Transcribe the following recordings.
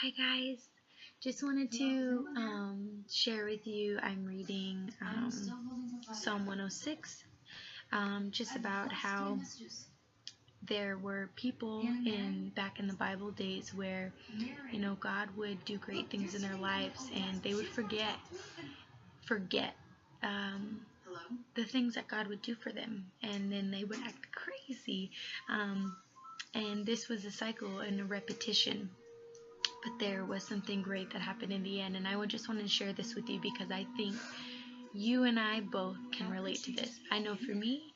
Hi guys, just wanted to share with you. I'm reading Psalm 106, just about how there were people back in the Bible days where God would do great things in their lives and they would forget the things that God would do for them, and then they would act crazy, and this was a cycle and a repetition. But there was something great that happened in the end, and I just wanted to share this with you because I think you and I both can relate to this. I know for me,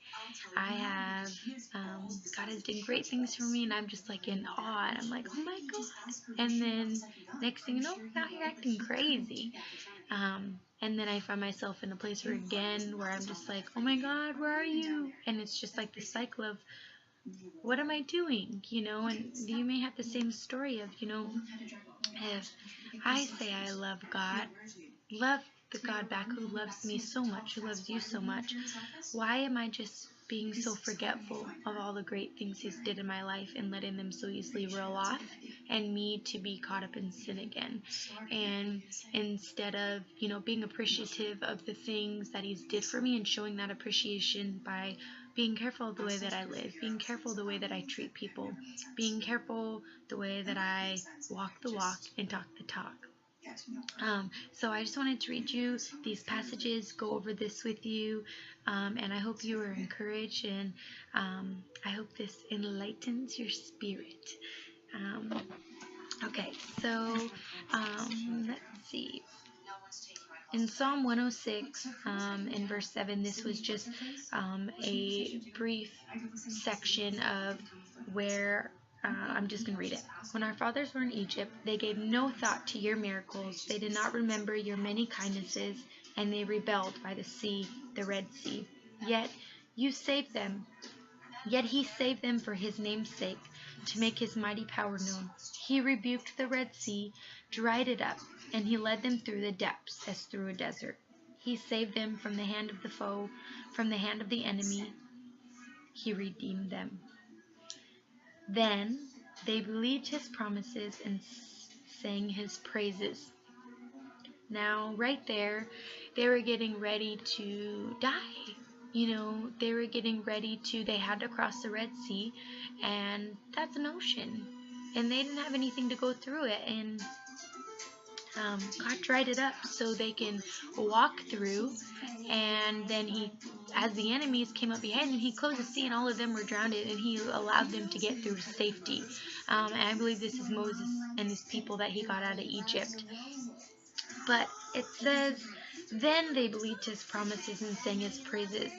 I have, God has done great things for me, and I'm just like in awe, and I'm like, oh my God. And then next thing you know, now you're acting crazy. And then I find myself in a place where I'm just like, oh my God, where are you? And it's just like this cycle of, what am I doing? And you may have the same story of, if I say I love God, love the God back who loves me so much, who loves you so much, why am I just being so forgetful of all the great things He's did in my life and letting them so easily roll off, and me to be caught up in sin again? And instead of, being appreciative of the things that He's did for me and showing that appreciation by being careful of the way that I live, being careful the way that I treat people, being careful the way that I walk the walk and talk the talk. So I just wanted to read you these passages, go over this with you, and I hope you are encouraged, and I hope this enlightens your spirit. Okay, so let's see. In Psalm 106, in verse 7, this was just a brief section of where I'm just going to read it. When our fathers were in Egypt, they gave no thought to your miracles. They did not remember your many kindnesses, and they rebelled by the sea, the Red Sea. Yet you saved them. Yet He saved them for His name's sake, to make His mighty power known. He rebuked the Red Sea, dried it up, and He led them through the depths as through a desert. He saved them from the hand of the foe, from the hand of the enemy. He redeemed them. Then they believed His promises and sang His praises. Now, right there, they were getting ready to die. They were getting ready they had to cross the Red Sea, and that's an ocean. And they didn't have anything to go through it, and God dried it up so they can walk through. And then as the enemies came up behind them, He closed the sea, and all of them were drowned, and He allowed them to get through safety. And I believe this is Moses and his people that he got out of Egypt. But it says, then they believed His promises and sang His praises.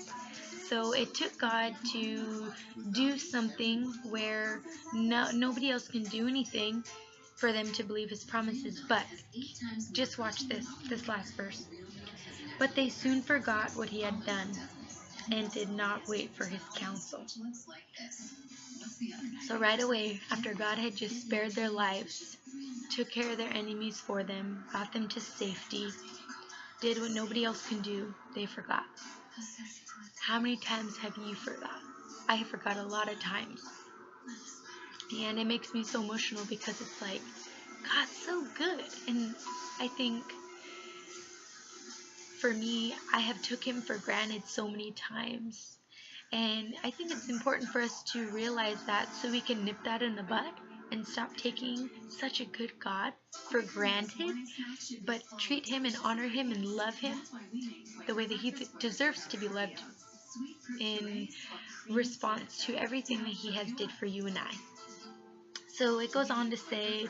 So it took God to do something where nobody else can do anything for them to believe His promises. But just watch this last verse. But they soon forgot what He had done and did not wait for His counsel. So right away, after God had just spared their lives, took care of their enemies for them, got them to safety, did what nobody else can do, they forgot. How many times have you forgot? I forgot a lot of times. And it makes me so emotional because it's like, God's so good. And I think for me, I have took Him for granted so many times. And I think it's important for us to realize that so we can nip that in the bud and stop taking such a good God for granted, but treat Him and honor Him and love Him the way that He deserves to be loved in response to everything that He has did for you and I. So it goes on to say,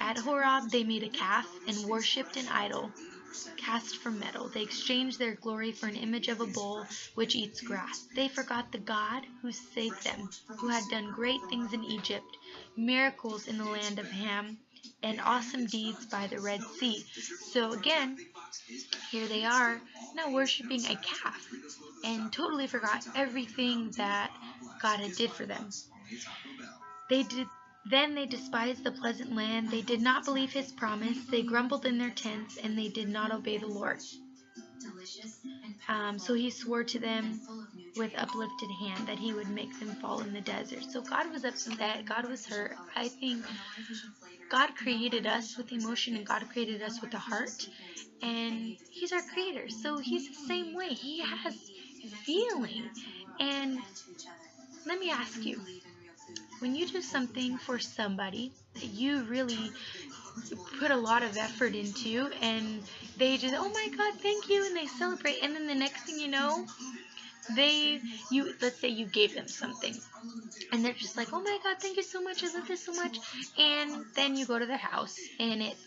at Horeb they made a calf and worshipped an idol cast from metal. They exchanged their glory for an image of a bull which eats grass. They forgot the God who saved them, who had done great things in Egypt, miracles in the land of Ham, and awesome deeds by the Red Sea. So again, here they are now worshiping a calf and totally forgot everything that God had did for them. Then they despised the pleasant land. They did not believe His promise. They grumbled in their tents, and they did not obey the Lord. So He swore to them with uplifted hand, that he would make them fall in the desert. So God was upset. God was hurt. I think God created us with emotion, and God created us with a heart, and he's our creator. So he's the same way. He has feeling. And let me ask you, when you do something for somebody that you really put a lot of effort into, and they just, oh my God, thank you, and they celebrate, and then the next thing you know, let's say you gave them something, and they're just like, oh my God, thank you so much, I love this so much, and then you go to their house and it's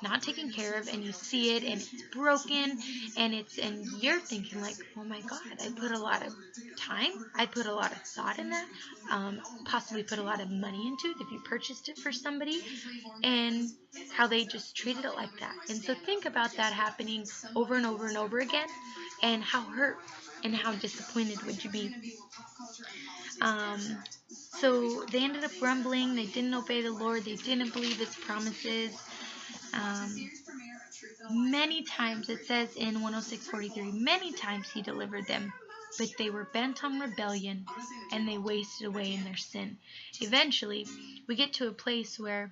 not taken care of, and you see it and it's broken, and you're thinking like, oh my God, I put a lot of time, I put a lot of thought in that, possibly put a lot of money into it if you purchased it for somebody, and how they just treated it like that. And so think about that happening over and over and over again, and how hurt and how disappointed would you be? So they ended up grumbling. They didn't obey the Lord. They didn't believe his promises. Many times, it says in 106:43, many times he delivered them, but they were bent on rebellion, and they wasted away in their sin. Eventually, we get to a place where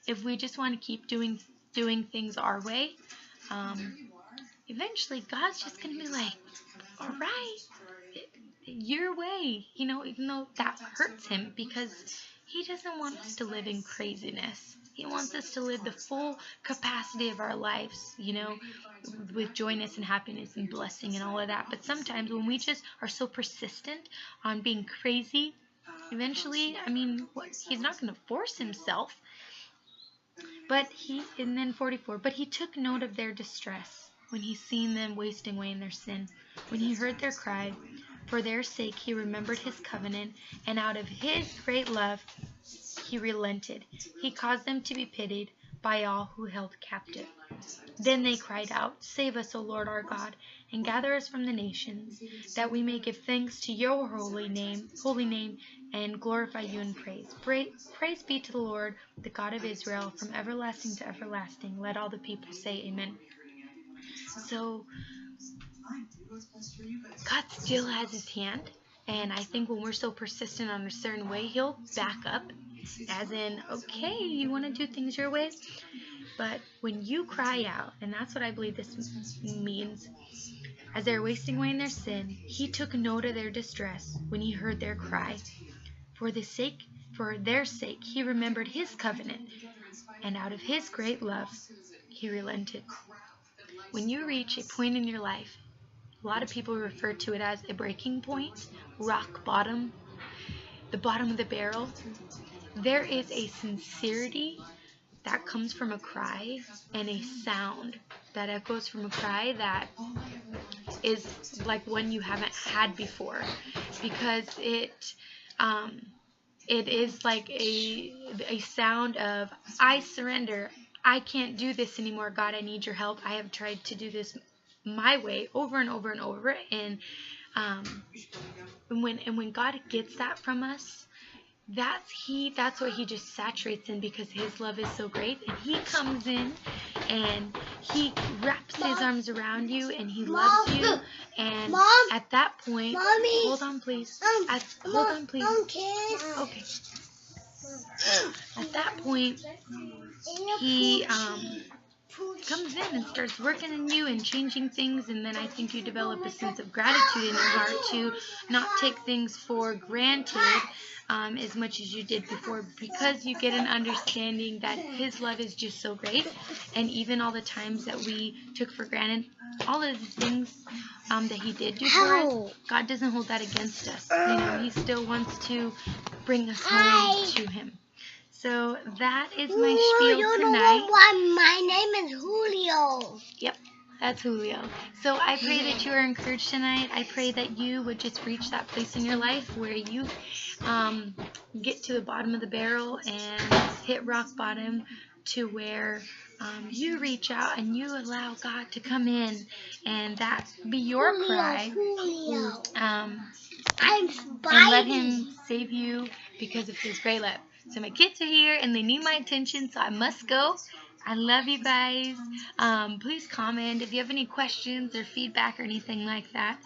if we just want to keep doing things our way, eventually God's just going to be like, all right, your way, even though that hurts him, because he doesn't want us to live in craziness. He wants us to live the full capacity of our lives, with joyness and happiness and blessing and all of that. But sometimes when we just are so persistent on being crazy, eventually, he's not going to force himself. And then 44, but he took note of their distress when he seen them wasting away in their sin. When he heard their cry, for their sake he remembered his covenant, and out of his great love he relented. He caused them to be pitied by all who held captive. Then they cried out, save us, O Lord our God, and gather us from the nations, that we may give thanks to your holy name, and glorify you in praise. Praise be to the Lord, the God of Israel, from everlasting to everlasting. Let all the people say amen. So God still has his hand, and I think when we're so persistent on a certain way, he'll back up, as in, okay, you want to do things your way? But when you cry out, and that's what I believe this means, as they're wasting away in their sin, he took note of their distress when he heard their cry. For their sake, he remembered his covenant, and out of his great love, he relented. When you reach a point in your life, a lot of people refer to it as a breaking point, rock bottom, the bottom of the barrel. There is a sincerity that comes from a cry, and a sound that echoes from a cry that is like one you haven't had before, because it is like a sound of, I surrender. I can't do this anymore. God, I need your help. I have tried to do this my way over and over and over, and when God gets that from us, that's what he just saturates in, because his love is so great, and he comes in and he wraps his arms around you, and he loves you, and at that point, hold on please, okay, at that point, he comes in and starts working in you and changing things, and then I think you develop a sense of gratitude in your heart to not take things for granted as much as you did before, because you get an understanding that his love is just so great, and even all the times that we took for granted, all of the things that he did do for us, God doesn't hold that against us. He still wants to bring us home to him. So that is my spiel tonight. My name is Julio. Yep, that's Julio. So I pray that you are encouraged tonight. I pray that you would just reach that place in your life where you get to the bottom of the barrel and hit rock bottom, to where you reach out and you allow God to come in, and that be your cry. And let him save you because of his great love. So my kids are here and they need my attention, so I must go. I love you guys. Please comment if you have any questions or feedback or anything like that.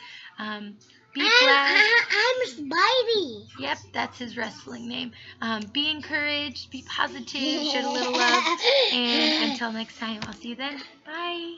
Be blessed. I'm Spidey. Yep, that's his wrestling name. Be encouraged, be positive, show a little love, and until next time, I'll see you then. Bye.